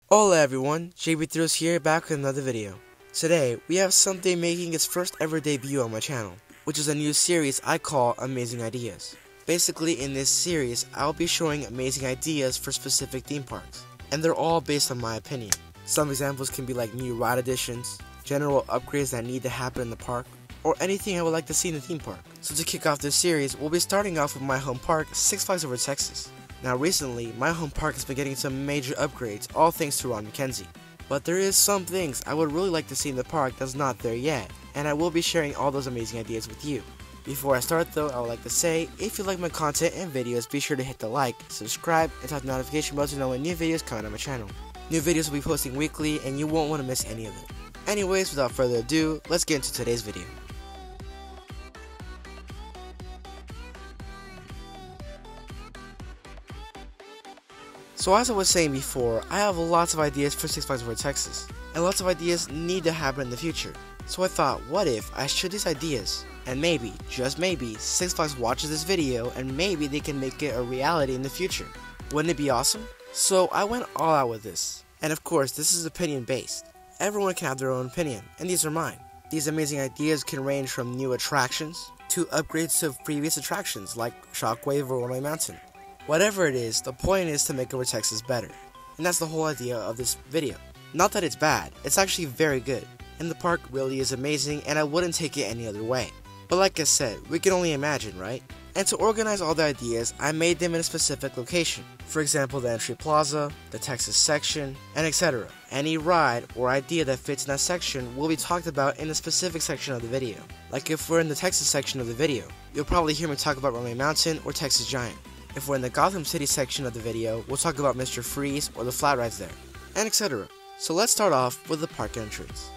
Hola everyone, JB3 here back with another video. Today, we have something making its first ever debut on my channel, which is a new series I call Amazing Ideas. Basically, in this series, I'll be showing amazing ideas for specific theme parks, and they're all based on my opinion. Some examples can be like new ride additions, general upgrades that need to happen in the park, or anything I would like to see in the theme park. So to kick off this series, we'll be starting off with my home park, Six Flags Over Texas. Now recently, my home park has been getting some major upgrades, all thanks to Ron Mckenzie. But there is some things I would really like to see in the park that's not there yet, and I will be sharing all those amazing ideas with you. Before I start though, I would like to say, if you like my content and videos, be sure to hit the like, subscribe, and tap the notification bell to know when new videos come out on my channel. New videos will be posting weekly, and you won't want to miss any of it. Anyways, without further ado, let's get into today's video. So as I was saying before, I have lots of ideas for Six Flags Over Texas, and lots of ideas need to happen in the future. So I thought, what if I share these ideas, and maybe, just maybe, Six Flags watches this video, and maybe they can make it a reality in the future. Wouldn't it be awesome? So I went all out with this, and of course this is opinion based. Everyone can have their own opinion, and these are mine. These amazing ideas can range from new attractions, to upgrades to previous attractions like Shockwave or Runaway Mountain. Whatever it is, the point is to make Over Texas better, and that's the whole idea of this video. Not that it's bad, it's actually very good, and the park really is amazing, and I wouldn't take it any other way. But like I said, we can only imagine, right? And to organize all the ideas, I made them in a specific location. For example, the entry plaza, the Texas section, and etc. Any ride or idea that fits in that section will be talked about in a specific section of the video. Like if we're in the Texas section of the video, you'll probably hear me talk about Runaway Mountain or Texas Giant. If we're in the Gotham City section of the video, we'll talk about Mr. Freeze or the flat rides there, and etc. So let's start off with the park entrance.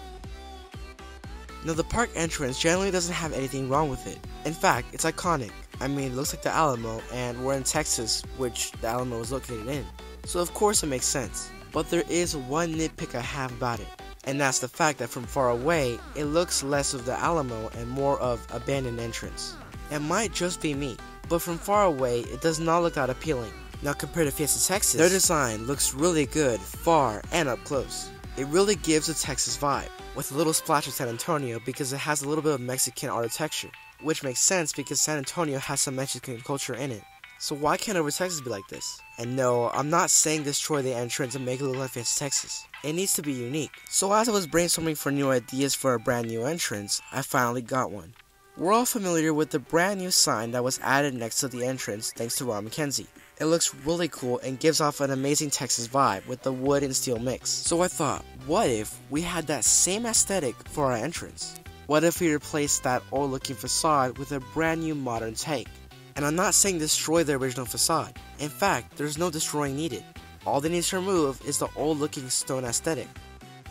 Now the park entrance generally doesn't have anything wrong with it. In fact, it's iconic. I mean, it looks like the Alamo, and we're in Texas, which the Alamo is located in. So of course it makes sense. But there is one nitpick I have about it, and that's the fact that from far away, it looks less of the Alamo and more of abandoned entrance. It might just be me, but from far away, it does not look that appealing. Now compared to Fiesta Texas, their design looks really good, far and up close. It really gives a Texas vibe, with a little splash of San Antonio because it has a little bit of Mexican architecture, which makes sense because San Antonio has some Mexican culture in it. So why can't Over Texas be like this? And no, I'm not saying destroy the entrance and make it look like Fiesta Texas. It needs to be unique. So as I was brainstorming for new ideas for a brand new entrance, I finally got one. We're all familiar with the brand new sign that was added next to the entrance thanks to Ron Mckenzie. It looks really cool and gives off an amazing Texas vibe with the wood and steel mix. So I thought, what if we had that same aesthetic for our entrance? What if we replaced that old looking facade with a brand new modern take? And I'm not saying destroy the original facade. In fact, there's no destroying needed. All they need to remove is the old looking stone aesthetic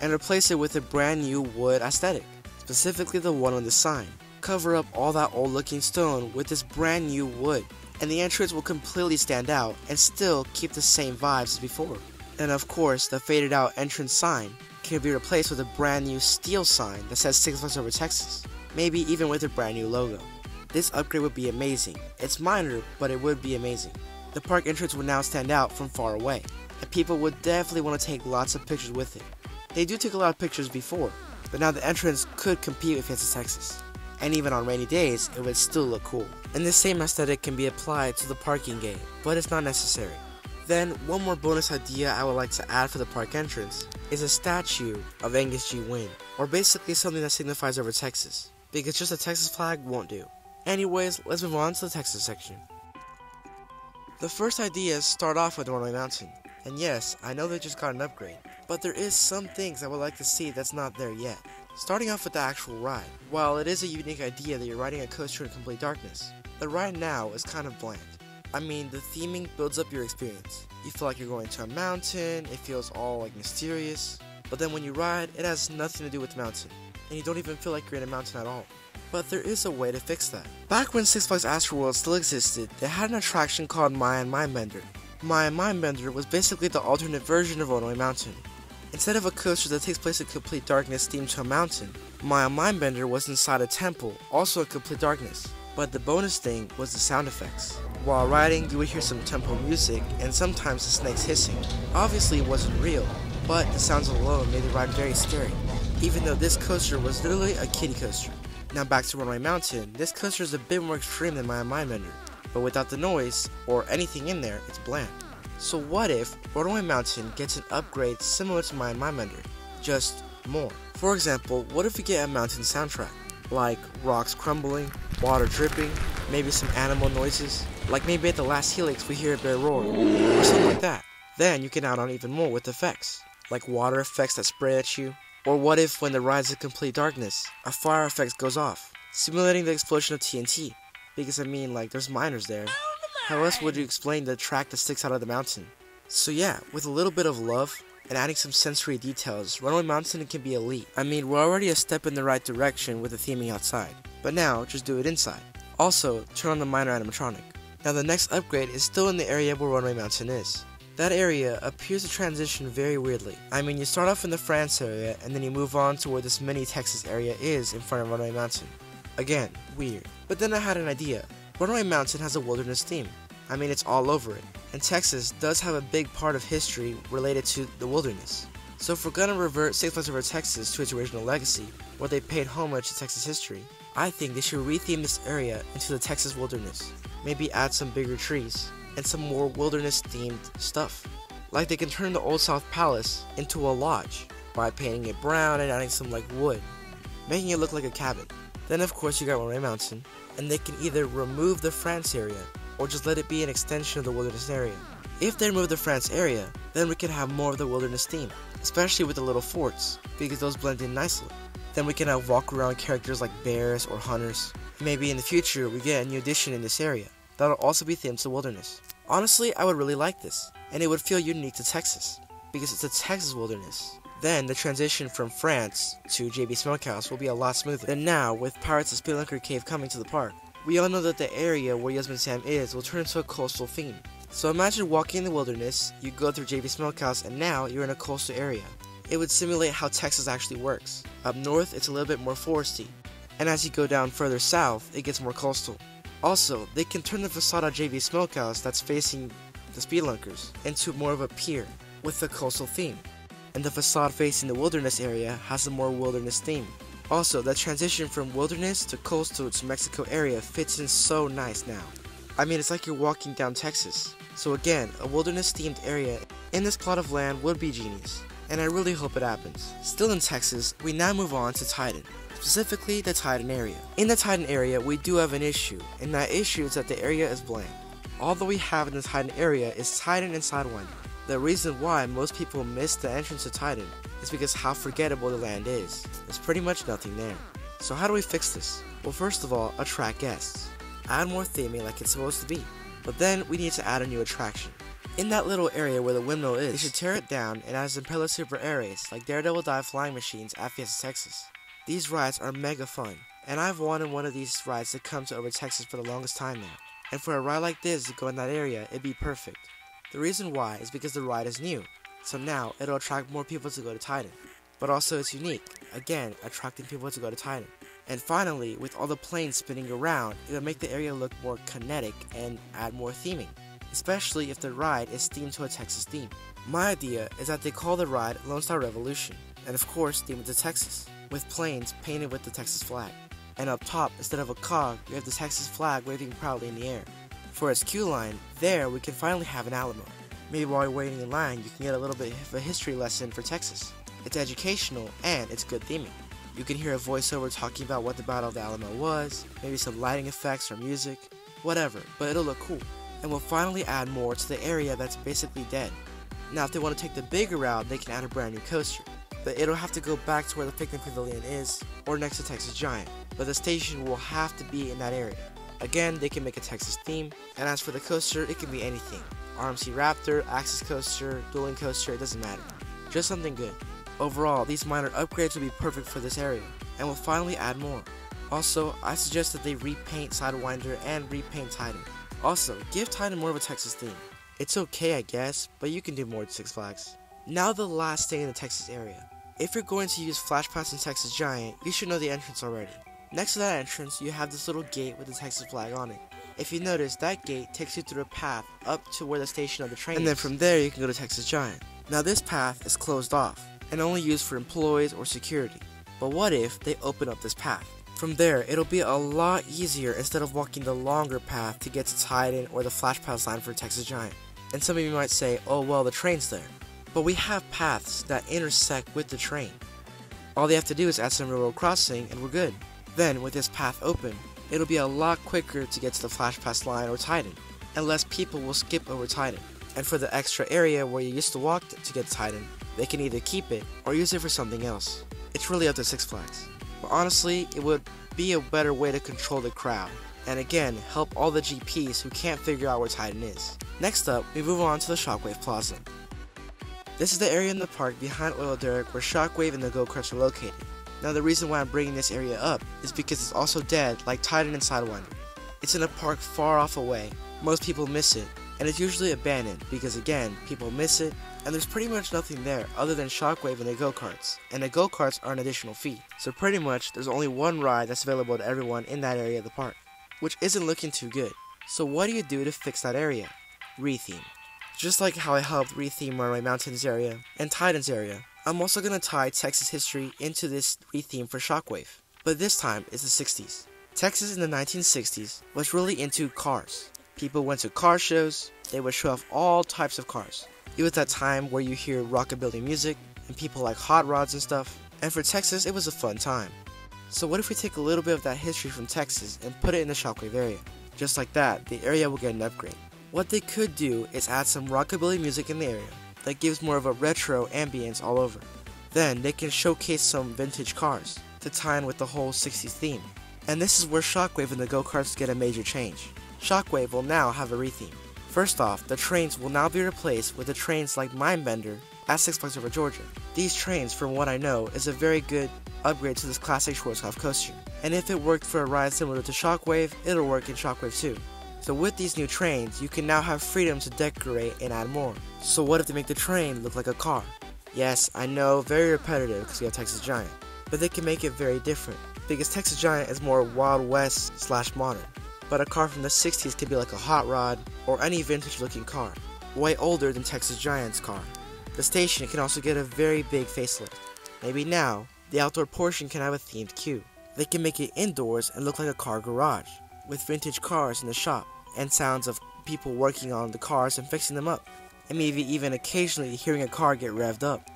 and replace it with a brand new wood aesthetic, specifically the one on the sign. Cover up all that old looking stone with this brand new wood, and the entrance will completely stand out and still keep the same vibes as before. And of course, the faded out entrance sign can be replaced with a brand new steel sign that says Six Flags Over Texas, maybe even with a brand new logo. This upgrade would be amazing. It's minor, but it would be amazing. The park entrance would now stand out from far away, and people would definitely want to take lots of pictures with it. They do take a lot of pictures before, but now the entrance could compete with Fiesta Texas. And even on rainy days, it would still look cool. And this same aesthetic can be applied to the parking gate, but it's not necessary. Then, one more bonus idea I would like to add for the park entrance is a statue of Angus G. Wynn, or basically something that signifies Over Texas, because just a Texas flag won't do. Anyways, let's move on to the Texas section. The first ideas start off with Runaway Mountain, and yes, I know they just got an upgrade, but there is some things I would like to see that's not there yet. Starting off with the actual ride. While it is a unique idea that you're riding a coaster in complete darkness, the ride now is kind of bland. I mean, the theming builds up your experience. You feel like you're going to a mountain, it feels all like mysterious, but then when you ride, it has nothing to do with the mountain, and you don't even feel like you're in a mountain at all. But there is a way to fix that. Back when Six Flags Astroworld still existed, they had an attraction called Mayan Mindbender. Mayan Mindbender was basically the alternate version of Runaway Mountain. Instead of a coaster that takes place in complete darkness themed to a mountain, Mayan Mindbender was inside a temple, also in complete darkness. But the bonus thing was the sound effects. While riding, you would hear some tempo music and sometimes the snakes hissing. Obviously it wasn't real, but the sounds alone made the ride very scary, even though this coaster was literally a kiddie coaster. Now back to Runaway Mountain, this coaster is a bit more extreme than my Mindbender, but without the noise or anything in there, it's bland. So what if Runaway Mountain gets an upgrade similar to my Mindbender, just more? For example, what if we get a mountain soundtrack, like rocks crumbling, water dripping, maybe some animal noises, like maybe at the last helix we hear a bear roar, or something like that. Then you can add on even more with effects, like water effects that spray at you, or what if when the ride's in complete darkness, a fire effect goes off, simulating the explosion of TNT, because I mean like there's miners there. How else would you explain the track that sticks out of the mountain? So yeah, with a little bit of love, and adding some sensory details, Runaway Mountain can be elite. I mean, we're already a step in the right direction with the theming outside, but now just do it inside. Also, turn on the miner animatronic. Now the next upgrade is still in the area where Runaway Mountain is. That area appears to transition very weirdly. I mean, you start off in the France area, and then you move on to where this mini Texas area is in front of Runaway Mountain. Again, weird. But then I had an idea. Runaway Mountain has a wilderness theme. I mean, it's all over it. And Texas does have a big part of history related to the wilderness. So if we're gonna revert Six Flags Over Texas to its original legacy, where they paid homage to Texas history, I think they should retheme this area into the Texas wilderness. Maybe add some bigger trees, and some more wilderness-themed stuff. Like they can turn the Old South Palace into a lodge, by painting it brown and adding some like wood, making it look like a cabin. Then of course you got Runaway Mountain, and they can either remove the France area, or just let it be an extension of the wilderness area. If they remove the France area, then we can have more of the wilderness theme, especially with the little forts, because those blend in nicely. Then we can have walk around characters like bears or hunters. Maybe in the future we get a new addition in this area, that'll also be themed to wilderness. Honestly, I would really like this, and it would feel unique to Texas, because it's a Texas wilderness. Then the transition from France to JB Smokehouse will be a lot smoother than now with Pirates of Spelunker Cave coming to the park. We all know that the area where Yasmin Sam is will turn into a coastal theme. So imagine walking in the wilderness, you go through JB Smokehouse, and now you're in a coastal area. It would simulate how Texas actually works. Up north, it's a little bit more foresty, and as you go down further south, it gets more coastal. Also, they can turn the facade of JB Smokehouse that's facing the Speedlunkers into more of a pier with a coastal theme, and the facade facing the wilderness area has a more wilderness theme. Also, that transition from wilderness to coastal to Mexico area fits in so nice now. I mean, it's like you're walking down Texas. So again, a wilderness themed area in this plot of land would be genius, and I really hope it happens. Still in Texas, we now move on to Titan, specifically the Titan area. In the Titan area, we do have an issue, and that issue is that the area is bland. All that we have in the Titan area is Titan and Sidewinder. The reason why most people miss the entrance to Titan is because how forgettable the land is. There's pretty much nothing there. So how do we fix this? Well, first of all, attract guests. Add more theming like it's supposed to be. But then we need to add a new attraction. In that little area where the windmill is, they should tear it down and add Zamperla super areas like Daredevil dive flying machines at Fiesta Texas. These rides are mega fun, and I've wanted one of these rides to come to Over Texas for the longest time now. And for a ride like this to go in that area, it'd be perfect. The reason why is because the ride is new, so now it'll attract more people to go to Titan. But also it's unique, again attracting people to go to Titan. And finally, with all the planes spinning around, it'll make the area look more kinetic and add more theming, especially if the ride is themed to a Texas theme. My idea is that they call the ride Lone Star Revolution, and of course theme it to Texas, with planes painted with the Texas flag. And up top, instead of a cog, we have the Texas flag waving proudly in the air. For its queue line, there we can finally have an Alamo. Maybe while you're waiting in line, you can get a little bit of a history lesson for Texas. It's educational, and it's good theming. You can hear a voiceover talking about what the Battle of the Alamo was, maybe some lighting effects or music, whatever, but it'll look cool. And we'll finally add more to the area that's basically dead. Now if they want to take the bigger route, they can add a brand new coaster. But it'll have to go back to where the picnic pavilion is, or next to Texas Giant, but the station will have to be in that area. Again, they can make a Texas theme, and as for the coaster, it can be anything. RMC Raptor, Axis Coaster, Dueling Coaster, it doesn't matter. Just something good. Overall, these minor upgrades will be perfect for this area, and we'll finally add more. Also, I suggest that they repaint Sidewinder and repaint Titan. Also, give Titan more of a Texas theme. It's okay I guess, but you can do more at Six Flags. Now the last thing in the Texas area. If you're going to use Flash Pass in Texas Giant, you should know the entrance already. Next to that entrance, you have this little gate with the Texas flag on it. If you notice, that gate takes you through a path up to where the station of the train is. And then from there, you can go to Texas Giant. Now this path is closed off and only used for employees or security. But what if they open up this path? From there, it'll be a lot easier instead of walking the longer path to get to Titan or the Flash Pass line for Texas Giant. And some of you might say, oh well, the train's there. But we have paths that intersect with the train. All they have to do is add some railroad crossing and we're good. Then, with this path open, it'll be a lot quicker to get to the Flash Pass line or Titan, and less people will skip over Titan. And for the extra area where you used to walk to get to Titan, they can either keep it or use it for something else. It's really up to Six Flags. But honestly, it would be a better way to control the crowd, and again, help all the GPs who can't figure out where Titan is. Next up, we move on to the Shockwave Plaza. This is the area in the park behind Oil Derrick where Shockwave and the go-karts are located. Now the reason why I'm bringing this area up is because it's also dead like Titan and Sidewinder. It's in a park far off away, most people miss it, and it's usually abandoned because again, people miss it, and there's pretty much nothing there other than Shockwave and the go-karts, and the go-karts are an additional fee. So pretty much there's only one ride that's available to everyone in that area of the park, which isn't looking too good. So what do you do to fix that area? Retheme. Just like how I helped retheme Runaway Mountains area and Titan's area, I'm also going to tie Texas history into this retheme for Shockwave. But this time it's the 60s. Texas in the 1960s was really into cars. People went to car shows, they would show off all types of cars. It was that time where you hear rockabilly music and people like hot rods and stuff, and for Texas it was a fun time. So what if we take a little bit of that history from Texas and put it in the Shockwave area? Just like that, the area will get an upgrade. What they could do is add some rockabilly music in the area that gives more of a retro ambience all over. Then they can showcase some vintage cars to tie in with the whole 60s theme. And this is where Shockwave and the go-karts get a major change. Shockwave will now have a retheme. First off, the trains will now be replaced with the trains like Mindbender at Six Flags Over Georgia. These trains, from what I know, is a very good upgrade to this classic Schwarzkopf coaster. And if it worked for a ride similar to Shockwave, it'll work in Shockwave too. So with these new trains, you can now have freedom to decorate and add more. So what if they make the train look like a car? Yes, I know, very repetitive because we have Texas Giant, but they can make it very different, because Texas Giant is more Wild West / modern, but a car from the 60s could be like a hot rod or any vintage looking car, way older than Texas Giant's car. The station can also get a very big facelift. Maybe now, the outdoor portion can have a themed queue. They can make it indoors and look like a car garage, with vintage cars in the shop, and sounds of people working on the cars and fixing them up, and maybe even occasionally hearing a car get revved up.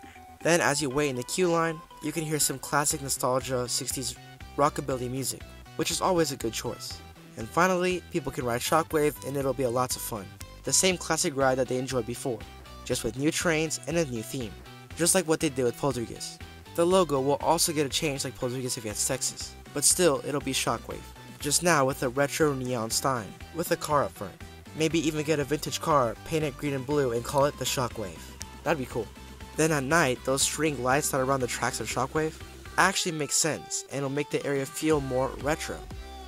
Then as you wait in the queue line, you can hear some classic nostalgia 60s rockabilly music, which is always a good choice. And finally, people can ride Shockwave and it'll be a lot of fun. The same classic ride that they enjoyed before, just with new trains and a new theme, just like what they did with Poltergeist. The logo will also get a change like Poltergeist against Texas, but still it'll be Shockwave, just now with a retro neon sign, with a car up front. Maybe even get a vintage car, paint it green and blue and call it the Shockwave. That'd be cool. Then at night, those string lights that are around the tracks of Shockwave actually make sense and it'll make the area feel more retro.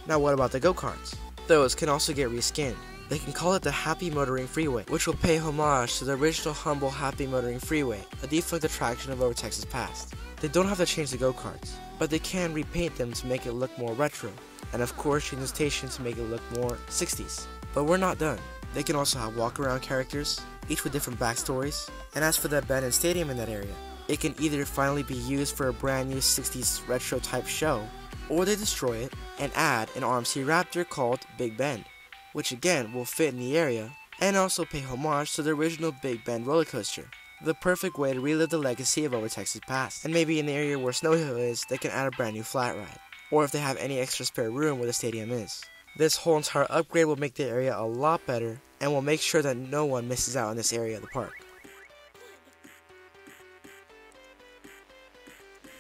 Now what about the go-karts? Those can also get reskinned. They can call it the Happy Motoring Freeway, which will pay homage to the original humble Happy Motoring Freeway, a defunct attraction of Over Texas past. They don't have to change the go-karts, but they can repaint them to make it look more retro, and of course change the station to make it look more 60s. But we're not done. They can also have walk-around characters, each with different backstories, and as for the abandoned stadium in that area, it can either finally be used for a brand new 60s retro type show, or they destroy it and add an RMC Raptor called Big Bend, which again will fit in the area and also pay homage to the original Big Bend roller coaster. The perfect way to relive the legacy of Over Texas past. And maybe in the area where Snow Hill is, they can add a brand new flat ride, or if they have any extra spare room where the stadium is. This whole entire upgrade will make the area a lot better and will make sure that no one misses out on this area of the park.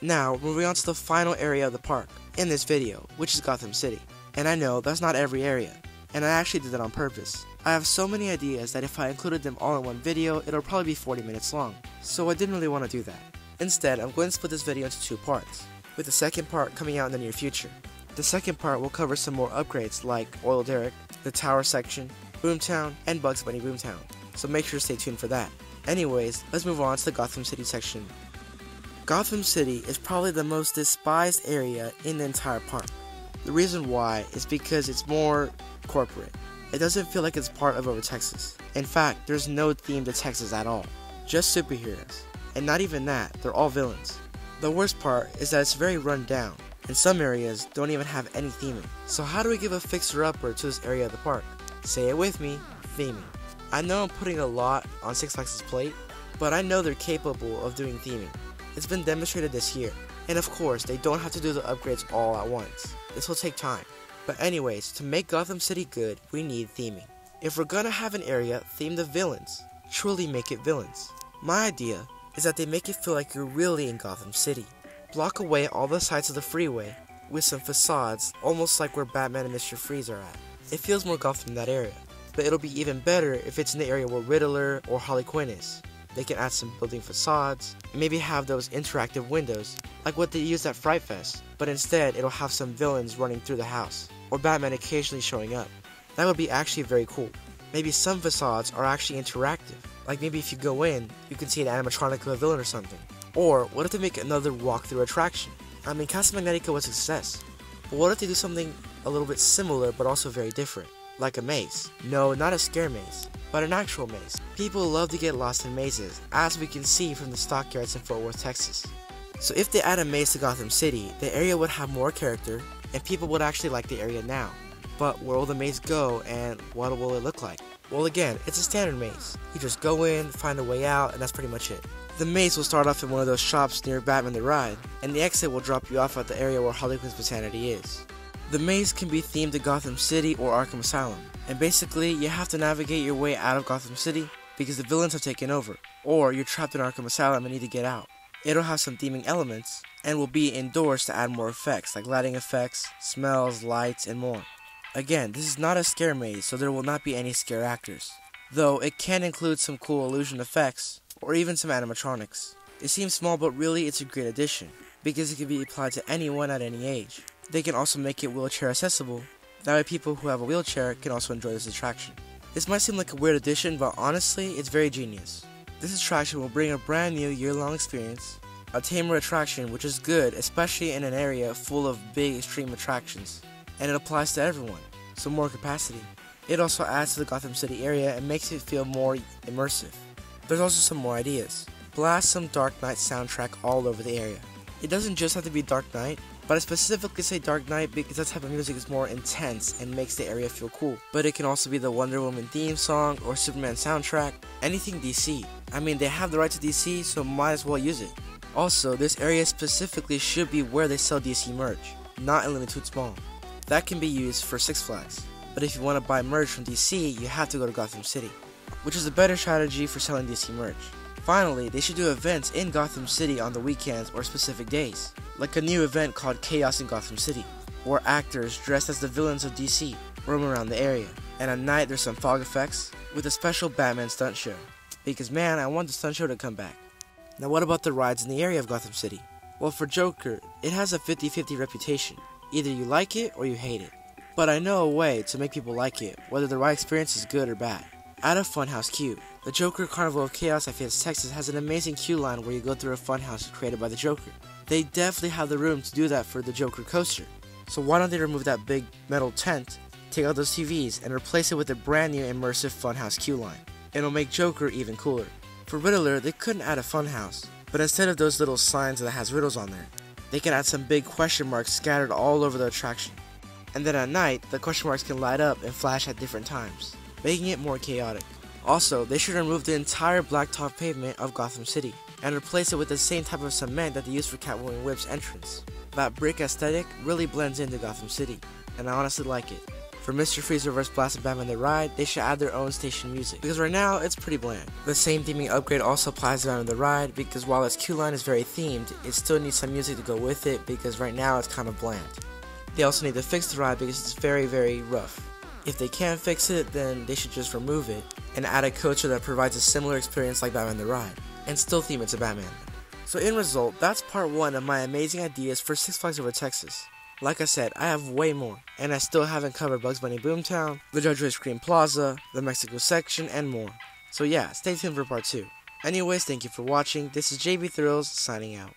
Now, moving on to the final area of the park in this video, which is Gotham City. And I know that's not every area, and I actually did that on purpose. I have so many ideas that if I included them all in one video, it'll probably be 40 minutes long, so I didn't really want to do that. Instead, I'm going to split this video into two parts, with the second part coming out in the near future. The second part will cover some more upgrades like Oil Derrick, the Tower section, Boomtown, and Bugs Bunny Boomtown, so make sure to stay tuned for that. Anyways, let's move on to the Gotham City section. Gotham City is probably the most despised area in the entire park. The reason why is because it's more corporate. It doesn't feel like it's part of Over Texas. In fact, there's no theme to Texas at all. just superheroes. And not even that, they're all villains. The worst part is that it's very run down, and some areas don't even have any theming. So how do we give a fixer-upper to this area of the park? Say it with me, theming. I know I'm putting a lot on Six Flags' plate, but I know they're capable of doing theming. It's been demonstrated this year, and of course they don't have to do the upgrades all at once. This will take time. But anyways, to make Gotham City good, we need theming. If we're gonna have an area themed to villains, truly make it villains. My idea is that they make it feel like you're really in Gotham City. Block away all the sides of the freeway with some facades, almost like where Batman and Mr. Freeze are at. It feels more Gotham in that area, but it'll be even better if it's in the area where Riddler or Harley Quinn is. They can add some building facades, and maybe have those interactive windows, like what they used at Fright Fest, but instead it'll have some villains running through the house, or Batman occasionally showing up. That would be actually very cool. Maybe some facades are actually interactive, like maybe if you go in, you can see an animatronic of a villain or something. Or what if they make another walkthrough attraction? I mean, Casa Magnetica was a success, but what if they do something a little bit similar but also very different, like a maze? No, not a scare maze, but an actual maze. People love to get lost in mazes, as we can see from the stockyards in Fort Worth, Texas. So if they add a maze to Gotham City, the area would have more character, and people would actually like the area now. But where will the maze go, and what will it look like? Well, again, it's a standard maze. You just go in, find a way out, and that's pretty much it. The maze will start off in one of those shops near Batman the Ride, and the exit will drop you off at the area where Harley Quinn's vicinity is. The maze can be themed to Gotham City or Arkham Asylum, and basically you have to navigate your way out of Gotham City because the villains have taken over, or you're trapped in Arkham Asylum and need to get out. It'll have some theming elements, and will be indoors to add more effects like lighting effects, smells, lights, and more. Again, this is not a scare maze, so there will not be any scare actors, though it can include some cool illusion effects, or even some animatronics. It seems small, but really it's a great addition, because it can be applied to anyone at any age. They can also make it wheelchair accessible, that way people who have a wheelchair can also enjoy this attraction. This might seem like a weird addition, but honestly, it's very genius. This attraction will bring a brand new year-long experience, a tamer attraction which is good, especially in an area full of big extreme attractions, and it applies to everyone, so more capacity. It also adds to the Gotham City area and makes it feel more immersive. There's also some more ideas. Blast some Dark Knight soundtrack all over the area. It doesn't just have to be Dark Knight, but I specifically say Dark Knight because that type of music is more intense and makes the area feel cool. But it can also be the Wonder Woman theme song or Superman soundtrack, anything DC. I mean, they have the right to DC, so might as well use it. Also, this area specifically should be where they sell DC merch, not in Limited Mall. That can be used for Six Flags, but if you want to buy merch from DC, you have to go to Gotham City, which is a better strategy for selling DC merch. Finally, they should do events in Gotham City on the weekends or specific days, like a new event called Chaos in Gotham City, where actors dressed as the villains of DC roam around the area, and at night there's some fog effects with a special Batman stunt show, because man, I want the stunt show to come back. Now what about the rides in the area of Gotham City? Well, for Joker, it has a 50-50 reputation. Either you like it or you hate it. But I know a way to make people like it, whether the ride experience is good or bad. Add a Funhouse queue. The Joker Carnival of Chaos at Phoenix, Texas has an amazing queue line where you go through a funhouse created by the Joker. They definitely have the room to do that for the Joker coaster. So why don't they remove that big metal tent, take out those TVs, and replace it with a brand new immersive funhouse queue line. It'll make Joker even cooler. For Riddler, they couldn't add a funhouse, but instead of those little signs that has riddles on there, they can add some big question marks scattered all over the attraction. And then at night, the question marks can light up and flash at different times, making it more chaotic. Also, they should remove the entire blacktop pavement of Gotham City, and replace it with the same type of cement that they use for Catwoman Whip's entrance. That brick aesthetic really blends into Gotham City, and I honestly like it. For Mr. Freeze Reverse Blast and Batman the Ride, they should add their own station music, because right now, it's pretty bland. The same theming upgrade also applies to Batman the Ride, because while its queue line is very themed, it still needs some music to go with it, because right now it's kind of bland. They also need to fix the ride because it's very, very rough. If they can't fix it, then they should just remove it, and add a coaster that provides a similar experience like Batman the Ride, and still theme it to Batman. So in result, that's part 1 of my amazing ideas for Six Flags Over Texas. Like I said, I have way more, and I still haven't covered Bugs Bunny Boomtown, the Judge Ray Scream Plaza, the Mexico section, and more. So yeah, stay tuned for part 2. Anyways, thank you for watching. This is JB Thrills, signing out.